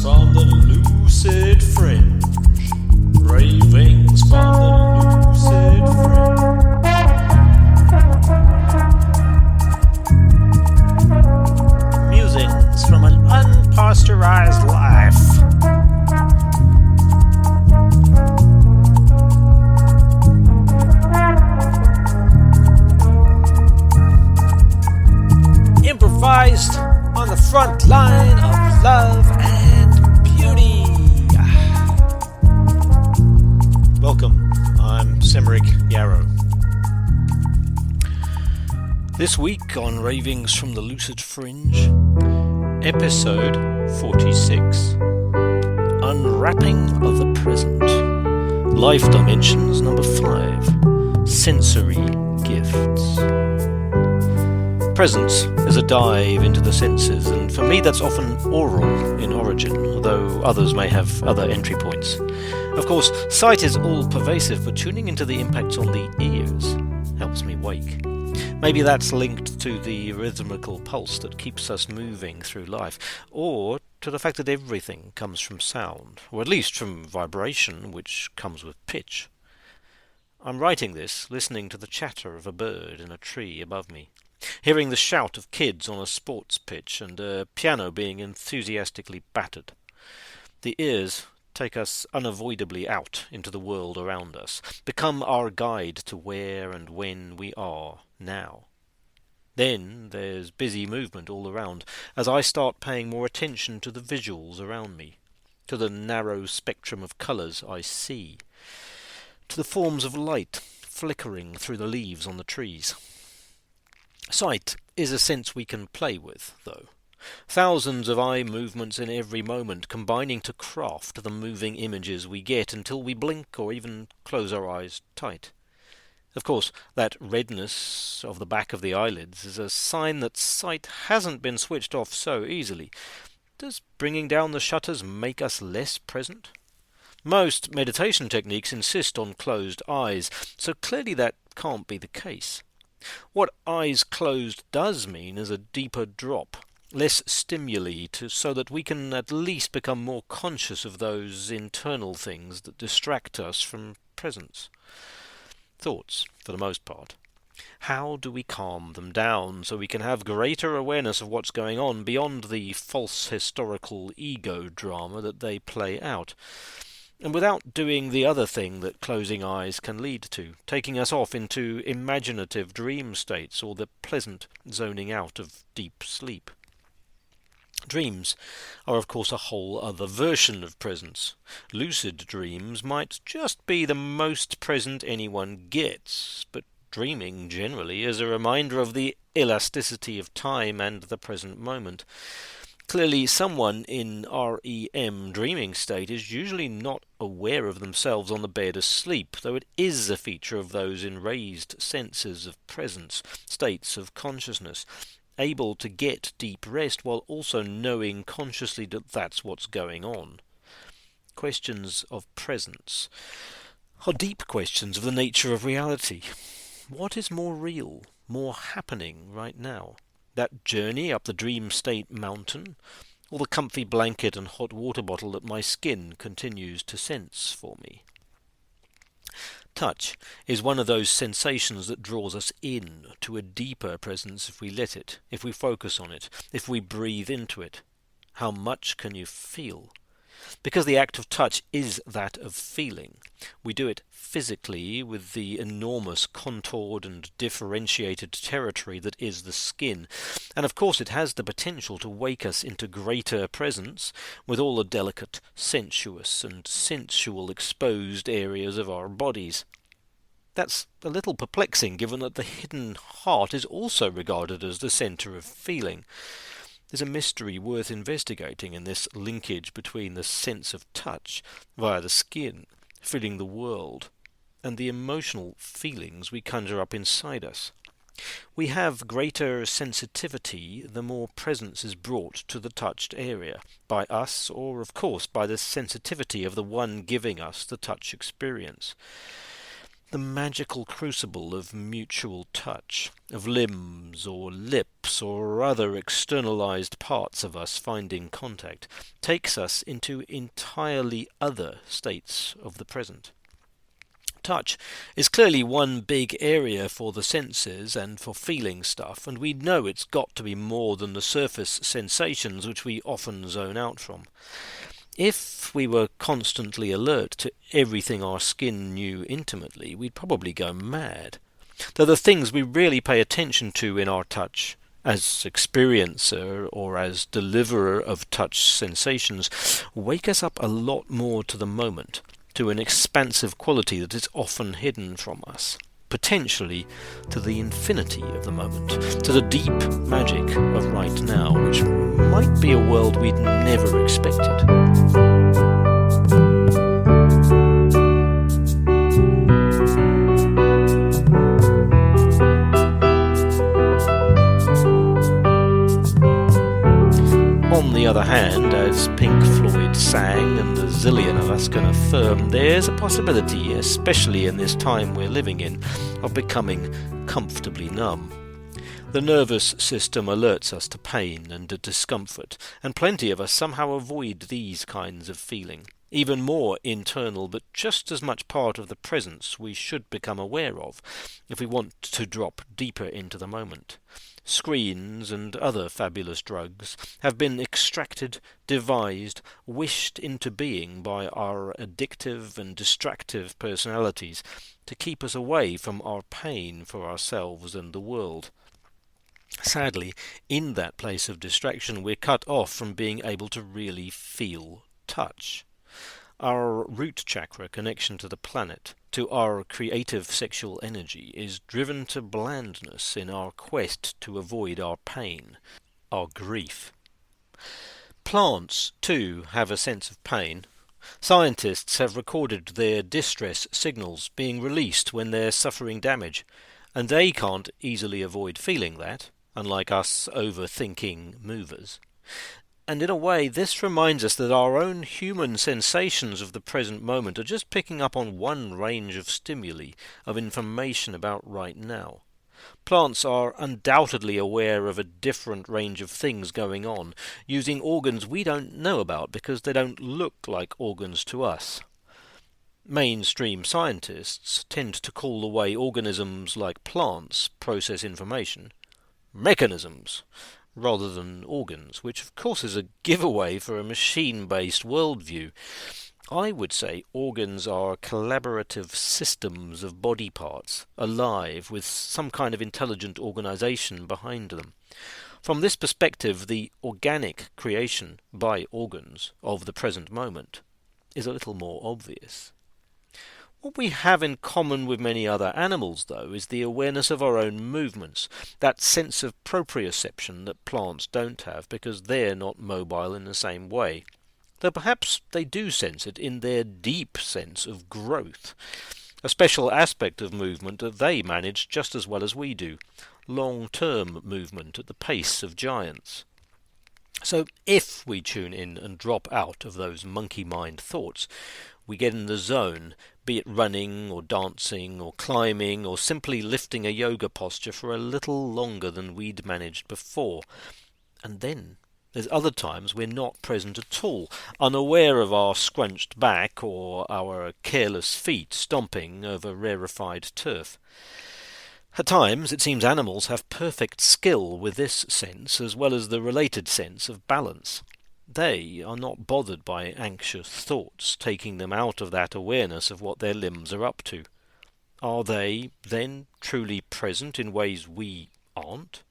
from the lucid fringe. Ravings from the lucid fringe. Musings from an unpasteurized life. Improvised on the front line of love and beauty. Welcome, I'm Semeric Yarrow. This week on Ravings from the Lucid Fringe, episode 46, Unwrapping of the Present, Life Dimensions number 5, Sensory Gifts. Presence is a dive into the senses, and for me that's often oral in origin, although others may have other entry points. Of course, sight is all-pervasive, but tuning into the impacts on the ears helps me wake. Maybe that's linked to the rhythmical pulse that keeps us moving through life, or to the fact that everything comes from sound, or at least from vibration, which comes with pitch. I'm writing this listening to the chatter of a bird in a tree above me, hearing the shout of kids on a sports pitch and a piano being enthusiastically battered. The ears take us unavoidably out into the world around us, become our guide to where and when we are now. Then there's busy movement all around, as I start paying more attention to the visuals around me, to the narrow spectrum of colours I see, to the forms of light flickering through the leaves on the trees. Sight is a sense we can play with, though. Thousands of eye movements in every moment combining to craft the moving images we get until we blink or even close our eyes tight. Of course, that redness of the back of the eyelids is a sign that sight hasn't been switched off so easily. Does bringing down the shutters make us less present? Most meditation techniques insist on closed eyes, so clearly that can't be the case. What eyes closed does mean is a deeper drop, less stimuli, so that we can at least become more conscious of those internal things that distract us from presence. Thoughts, for the most part. How do we calm them down so we can have greater awareness of what's going on beyond the false historical ego drama that they play out? And without doing the other thing that closing eyes can lead to, taking us off into imaginative dream states or the pleasant zoning out of deep sleep. Dreams are of course a whole other version of presence. Lucid dreams might just be the most present anyone gets, but dreaming generally is a reminder of the elasticity of time and the present moment. Clearly, someone in REM dreaming state is usually not aware of themselves on the bed asleep, though it is a feature of those in raised senses of presence, states of consciousness, able to get deep rest while also knowing consciously that that's what's going on. Questions of presence are deep questions of the nature of reality. What is more real, more happening right now? That journey up the dream state mountain, or the comfy blanket and hot water bottle that my skin continues to sense for me? Touch is one of those sensations that draws us in to a deeper presence if we let it, if we focus on it, if we breathe into it. How much can you feel? Because the act of touch is that of feeling. We do it physically with the enormous contoured and differentiated territory that is the skin, and of course it has the potential to wake us into greater presence with all the delicate, sensuous and sensual exposed areas of our bodies. That's a little perplexing given that the hidden heart is also regarded as the centre of feeling. There's a mystery worth investigating in this linkage between the sense of touch via the skin, filling the world, and the emotional feelings we conjure up inside us. We have greater sensitivity the more presence is brought to the touched area, by us or, of course, by the sensitivity of the one giving us the touch experience. the magical crucible of mutual touch, of limbs or lips or other externalized parts of us finding contact, takes us into entirely other states of the present. Touch is clearly one big area for the senses and for feeling stuff, and we know it's got to be more than the surface sensations which we often zone out from. If we were constantly alert to everything our skin knew intimately, we'd probably go mad. Though the things we really pay attention to in our touch, as experiencer or as deliverer of touch sensations, wake us up a lot more to the moment, to an expansive quality that is often hidden from us, potentially to the infinity of the moment, to the deep magic of right now, which might be a world we'd never expected. On the other hand, as Pink Floyd sang and a zillion of us can affirm, there's a possibility, especially in this time we're living in, of becoming comfortably numb. The nervous system alerts us to pain and to discomfort, and plenty of us somehow avoid these kinds of feeling. Even more internal, but just as much part of the presence we should become aware of if we want to drop deeper into the moment. Screens and other fabulous drugs have been extracted, devised, wished into being by our addictive and distractive personalities to keep us away from our pain for ourselves and the world. Sadly, in that place of distraction, we're cut off from being able to really feel touch. Our root chakra connection to the planet, to our creative sexual energy, is driven to blandness in our quest to avoid our pain, our grief. Plants, too, have a sense of pain. Scientists have recorded their distress signals being released when they're suffering damage, and they can't easily avoid feeling that, unlike us overthinking movers. And in a way, this reminds us that our own human sensations of the present moment are just picking up on one range of stimuli, of information about right now. Plants are undoubtedly aware of a different range of things going on, using organs we don't know about because they don't look like organs to us. Mainstream scientists tend to call the way organisms like plants process information mechanisms, rather than organs, which of course is a giveaway for a machine-based worldview. I would say organs are collaborative systems of body parts, alive, with some kind of intelligent organization behind them. From this perspective, the organic creation by organs of the present moment is a little more obvious. What we have in common with many other animals, though, is the awareness of our own movements, that sense of proprioception that plants don't have because they're not mobile in the same way. Though perhaps they do sense it in their deep sense of growth, a special aspect of movement that they manage just as well as we do, long-term movement at the pace of giants. So if we tune in and drop out of those monkey mind thoughts, we get in the zone, be it running or dancing or climbing or simply lifting a yoga posture for a little longer than we'd managed before. And then there's other times we're not present at all, unaware of our scrunched back or our careless feet stomping over rarefied turf. At times it seems animals have perfect skill with this sense as well as the related sense of balance. They are not bothered by anxious thoughts taking them out of that awareness of what their limbs are up to. Are they, then, truly present in ways we aren't?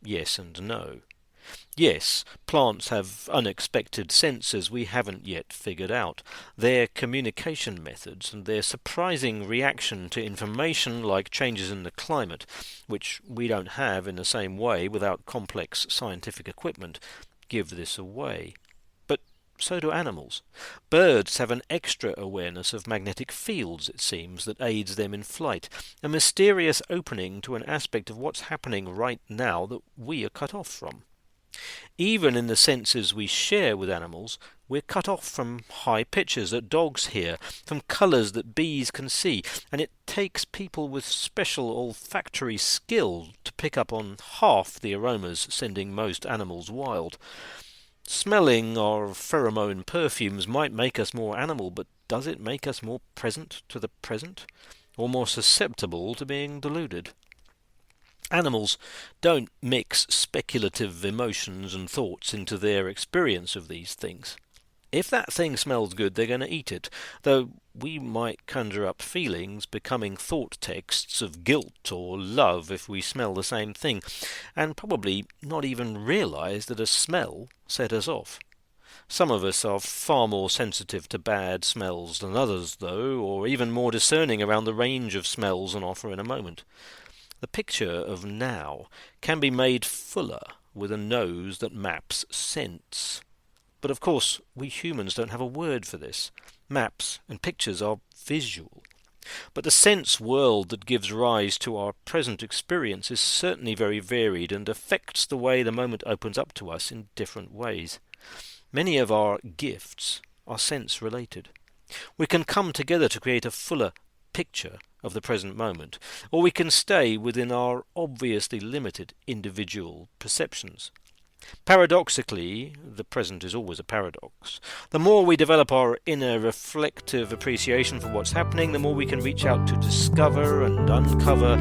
Yes and no. Yes, plants have unexpected senses we haven't yet figured out. Their communication methods and their surprising reaction to information like changes in the climate, which we don't have in the same way without complex scientific equipment, give this away. But so do animals. Birds have an extra awareness of magnetic fields, it seems, that aids them in flight, a mysterious opening to an aspect of what's happening right now that we are cut off from. Even in the senses we share with animals, we're cut off from high pitches that dogs hear, from colours that bees can see, and it takes people with special olfactory skill to pick up on half the aromas sending most animals wild. Smelling our pheromone perfumes might make us more animal, but does it make us more present to the present, or more susceptible to being deluded? Animals don't mix speculative emotions and thoughts into their experience of these things. If that thing smells good, they're going to eat it, though we might conjure up feelings becoming thought texts of guilt or love if we smell the same thing, and probably not even realise that a smell set us off. Some of us are far more sensitive to bad smells than others, though, or even more discerning around the range of smells on offer in a moment. The picture of now can be made fuller with a nose that maps scents. But of course, we humans don't have a word for this. Maps and pictures are visual. But the sense world that gives rise to our present experience is certainly very varied and affects the way the moment opens up to us in different ways. Many of our gifts are sense-related. We can come together to create a fuller picture of the present moment, or we can stay within our obviously limited individual perceptions. Paradoxically, the present is always a paradox. The more we develop our inner reflective appreciation for what's happening, the more we can reach out to discover and uncover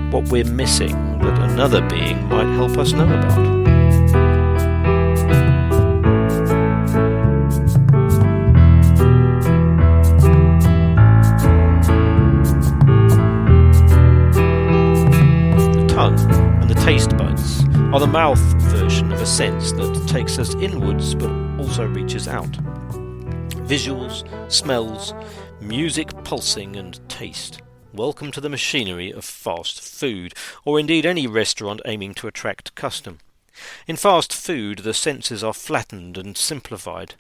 what we're missing that another being might help us know about. And the taste buds are the mouth version of a sense that takes us inwards but also reaches out. Visuals, smells, music pulsing and taste. Welcome to the machinery of fast food, or indeed any restaurant aiming to attract custom. In fast food, the senses are flattened and simplified.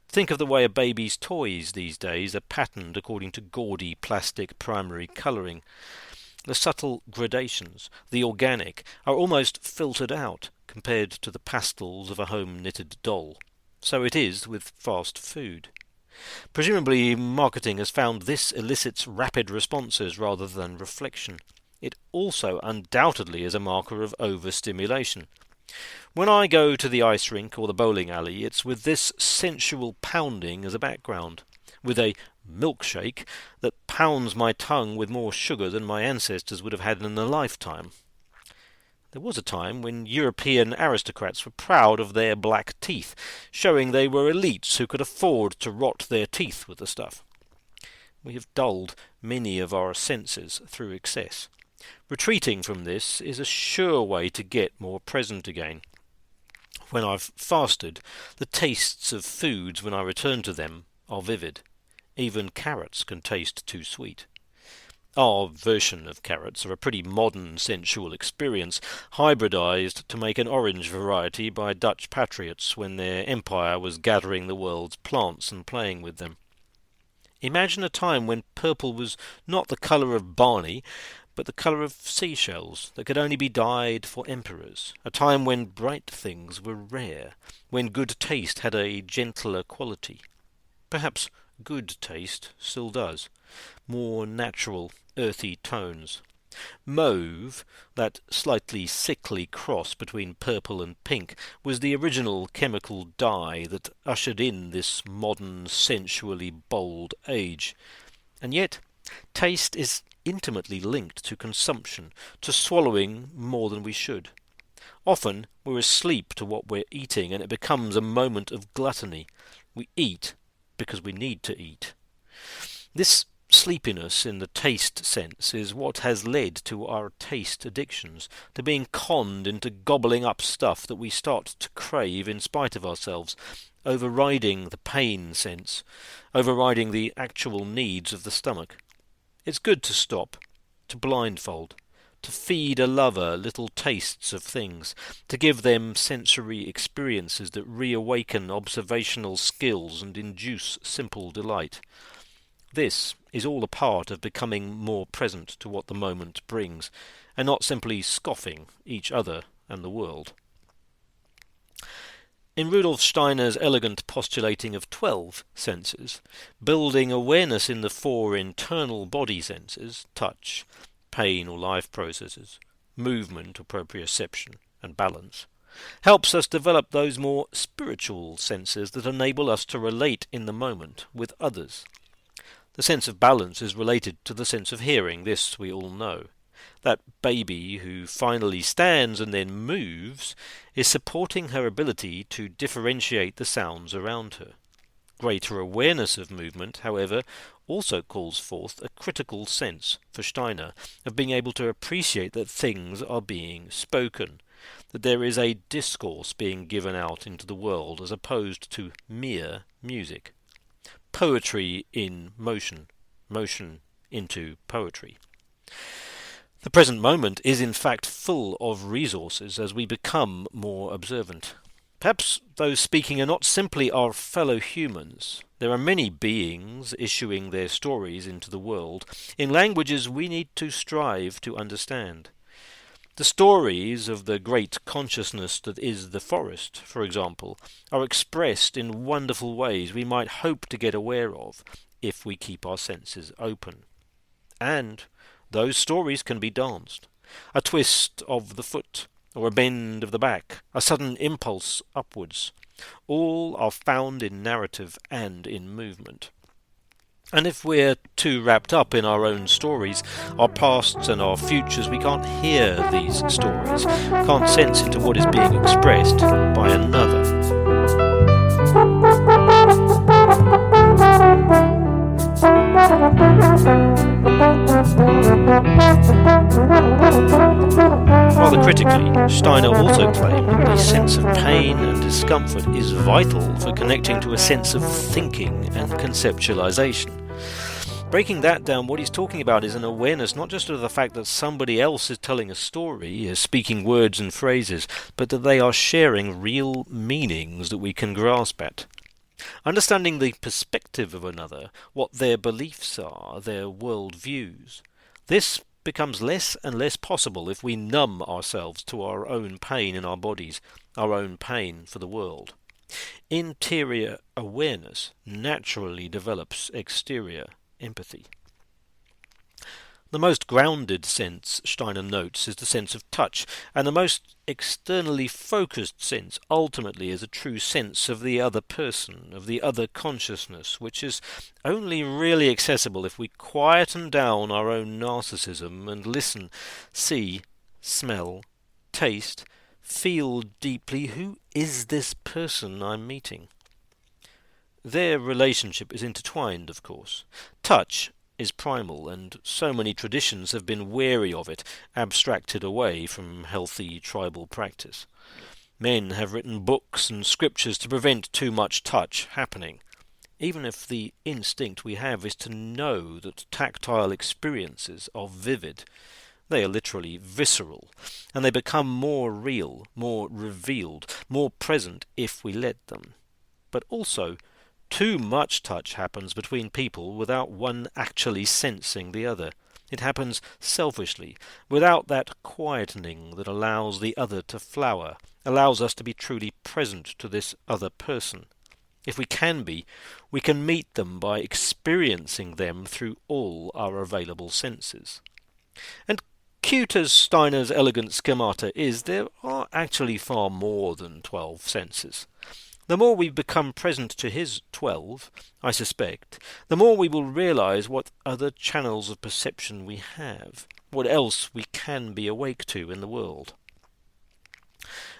Think of the way a baby's toys these days are patterned according to gaudy plastic primary colouring. The subtle gradations, the organic, are almost filtered out compared to the pastels of a home-knitted doll. So it is with fast food. Presumably marketing has found this elicits rapid responses rather than reflection. It also undoubtedly is a marker of overstimulation. When I go to the ice rink or the bowling alley, it's with this sensual pounding as a background, with a milkshake that pounds my tongue with more sugar than my ancestors would have had in a lifetime. There was a time when European aristocrats were proud of their black teeth, showing they were elites who could afford to rot their teeth with the stuff. We have dulled many of our senses through excess. Retreating from this is a sure way to get more present again. When I've fasted, the tastes of foods when I return to them are vivid. Even carrots can taste too sweet. Our version of carrots are a pretty modern sensual experience, hybridized to make an orange variety by Dutch patriots when their empire was gathering the world's plants and playing with them. Imagine a time when purple was not the colour of Barney, but the colour of seashells that could only be dyed for emperors, a time when bright things were rare, when good taste had a gentler quality. Perhaps good taste still does. More natural, earthy tones. Mauve, that slightly sickly cross between purple and pink, was the original chemical dye that ushered in this modern, sensually bold age. And yet, taste is intimately linked to consumption, to swallowing more than we should. Often we're asleep to what we're eating, and it becomes a moment of gluttony. We eat because we need to eat. This sleepiness in the taste sense is what has led to our taste addictions, to being conned into gobbling up stuff that we start to crave in spite of ourselves, overriding the pain sense, overriding the actual needs of the stomach. It's good to stop, to blindfold, to feed a lover little tastes of things, to give them sensory experiences that reawaken observational skills and induce simple delight. This is all a part of becoming more present to what the moment brings, and not simply scoffing each other and the world. In Rudolf Steiner's elegant postulating of 12 senses, building awareness in the 4 internal body senses, touch, pain or life processes, movement or proprioception, and balance, helps us develop those more spiritual senses that enable us to relate in the moment with others. The sense of balance is related to the sense of hearing, this we all know. That baby who finally stands and then moves is supporting her ability to differentiate the sounds around her. Greater awareness of movement, however, also calls forth a critical sense, for Steiner, of being able to appreciate that things are being spoken, that there is a discourse being given out into the world as opposed to mere music. Poetry in motion, motion into poetry. The present moment is in fact full of resources as we become more observant. Perhaps those speaking are not simply our fellow humans. There are many beings issuing their stories into the world in languages we need to strive to understand. The stories of the great consciousness that is the forest, for example, are expressed in wonderful ways we might hope to get aware of if we keep our senses open. And those stories can be danced. A twist of the foot, or a bend of the back, a sudden impulse upwards. All are found in narrative and in movement. And if we're too wrapped up in our own stories, our pasts and our futures, we can't hear these stories, can't sense into what is being expressed by another. Rather critically, Steiner also claimed that the sense of pain and discomfort is vital for connecting to a sense of thinking and conceptualization. Breaking that down, what he's talking about is an awareness not just of the fact that somebody else is telling a story, is speaking words and phrases, but that they are sharing real meanings that we can grasp at. Understanding the perspective of another, what their beliefs are, their world views. This becomes less and less possible if we numb ourselves to our own pain in our bodies, our own pain for the world. Interior awareness naturally develops exterior empathy. The most grounded sense, Steiner notes, is the sense of touch, and the most externally focused sense ultimately is a true sense of the other person, of the other consciousness, which is only really accessible if we quieten down our own narcissism and listen, see, smell, taste, feel deeply who is this person I'm meeting. Their relationship is intertwined, of course. Touch is primal, and so many traditions have been wary of it, abstracted away from healthy tribal practice. Men have written books and scriptures to prevent too much touch happening, even if the instinct we have is to know that tactile experiences are vivid. They are literally visceral, and they become more real, more revealed, more present if we let them. But also, too much touch happens between people without one actually sensing the other. It happens selfishly, without that quietening that allows the other to flower, allows us to be truly present to this other person. If we can be, we can meet them by experiencing them through all our available senses. And cute as Steiner's elegant schemata is, there are actually far more than 12 senses. The more we become present to his 12, I suspect, the more we will realize what other channels of perception we have, what else we can be awake to in the world.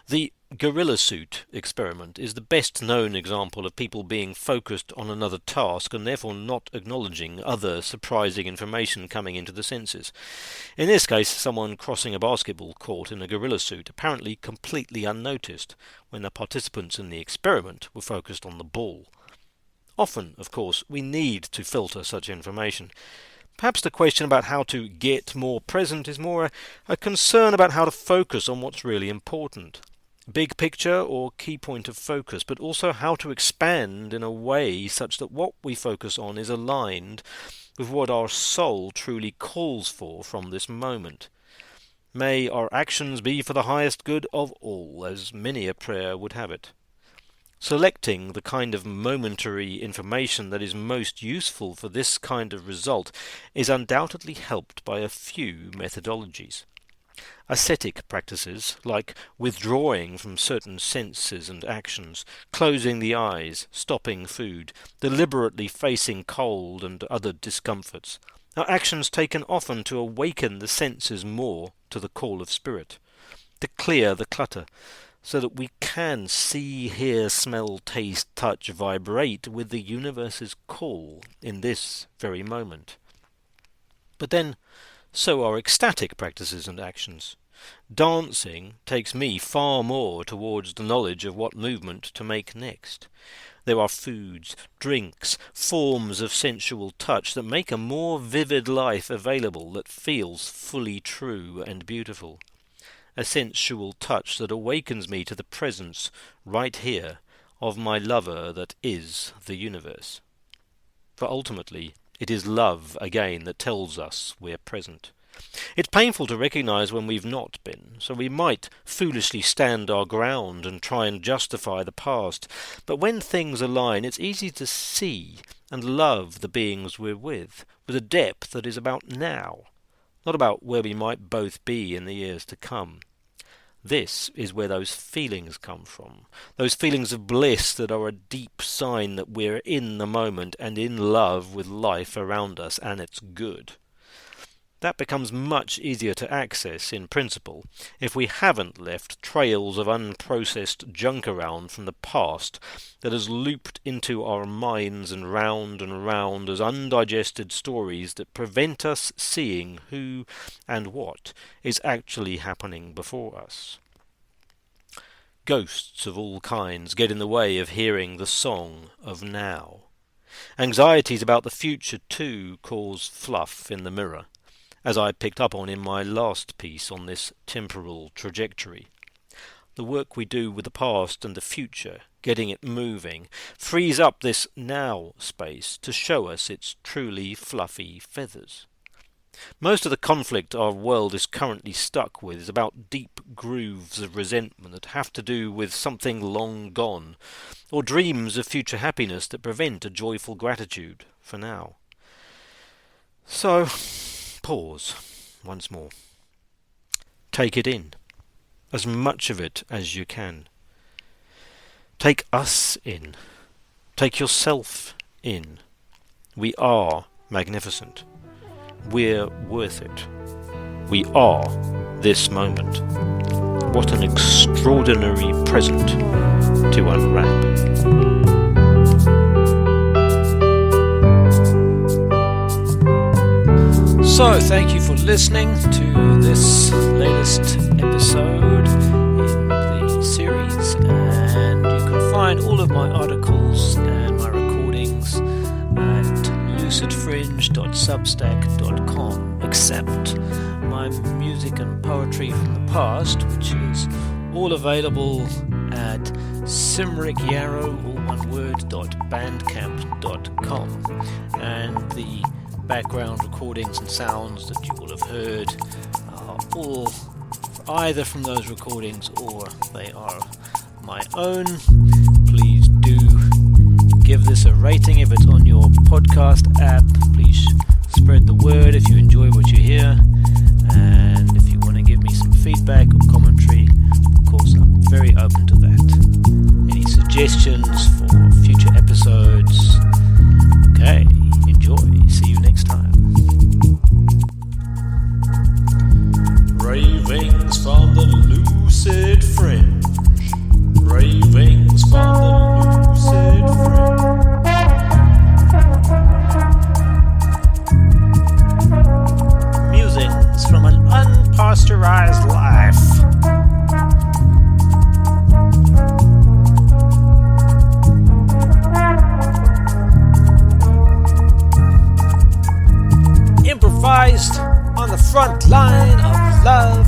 The gorilla suit experiment is the best known example of people being focused on another task and therefore not acknowledging other surprising information coming into the senses. In this case, someone crossing a basketball court in a gorilla suit, apparently completely unnoticed, when the participants in the experiment were focused on the ball. Often, of course, we need to filter such information. Perhaps the question about how to get more present is more a concern about how to focus on what's really important. Big picture or key point of focus, but also how to expand in a way such that what we focus on is aligned with what our soul truly calls for from this moment. May our actions be for the highest good of all, as many a prayer would have it. Selecting the kind of momentary information that is most useful for this kind of result is undoubtedly helped by a few methodologies. Ascetic practices, like withdrawing from certain senses and actions, closing the eyes, stopping food, deliberately facing cold and other discomforts, are actions taken often to awaken the senses more to the call of spirit, to clear the clutter, so that we can see, hear, smell, taste, touch, vibrate with the universe's call in this very moment. But then, so are ecstatic practices and actions. Dancing takes me far more towards the knowledge of what movement to make next. There are foods, drinks, forms of sensual touch that make a more vivid life available that feels fully true and beautiful. A sensual touch that awakens me to the presence, right here, of my lover that is the universe. For ultimately, it is love, again, that tells us we're present. It's painful to recognize when we've not been, so we might foolishly stand our ground and try and justify the past, but when things align, it's easy to see and love the beings we're with a depth that is about now, not about where we might both be in the years to come. This is where those feelings come from, those feelings of bliss that are a deep sign that we're in the moment and in love with life around us, and it's good. That becomes much easier to access, in principle, if we haven't left trails of unprocessed junk around from the past that has looped into our minds and round as undigested stories that prevent us seeing who and what is actually happening before us. Ghosts of all kinds get in the way of hearing the song of now. Anxieties about the future, too, cause fluff in the mirror, as I picked up on in my last piece on this temporal trajectory. The work we do with the past and the future, getting it moving, frees up this now space to show us its truly fluffy feathers. Most of the conflict our world is currently stuck with is about deep grooves of resentment that have to do with something long gone, or dreams of future happiness that prevent a joyful gratitude for now. So, pause once more. Take it in, as much of it as you can. Take us in. Take yourself in. We are magnificent. We're worth it. We are this moment. What an extraordinary present to unwrap. So, thank you for listening to this latest episode in the series, and you can find all of my articles and my recordings at lucidfringe.substack.com, except my music and poetry from the past, which is all available at simrickyarrow.bandcamp.com, and the background recordings and sounds that you will have heard are all either from those recordings or they are my own. Please do give this a rating if it's on your podcast app. Please spread the word if you enjoy what you hear, and if you want to give me some feedback or commentary, of course I'm very open to that. Any suggestions for future episodes? Okay, enjoy. See you next time. Ravings from the Lucid Fringe. Ravings from the Lucid Fringe. Musings from an unpasteurized life. Improvised on the front line of love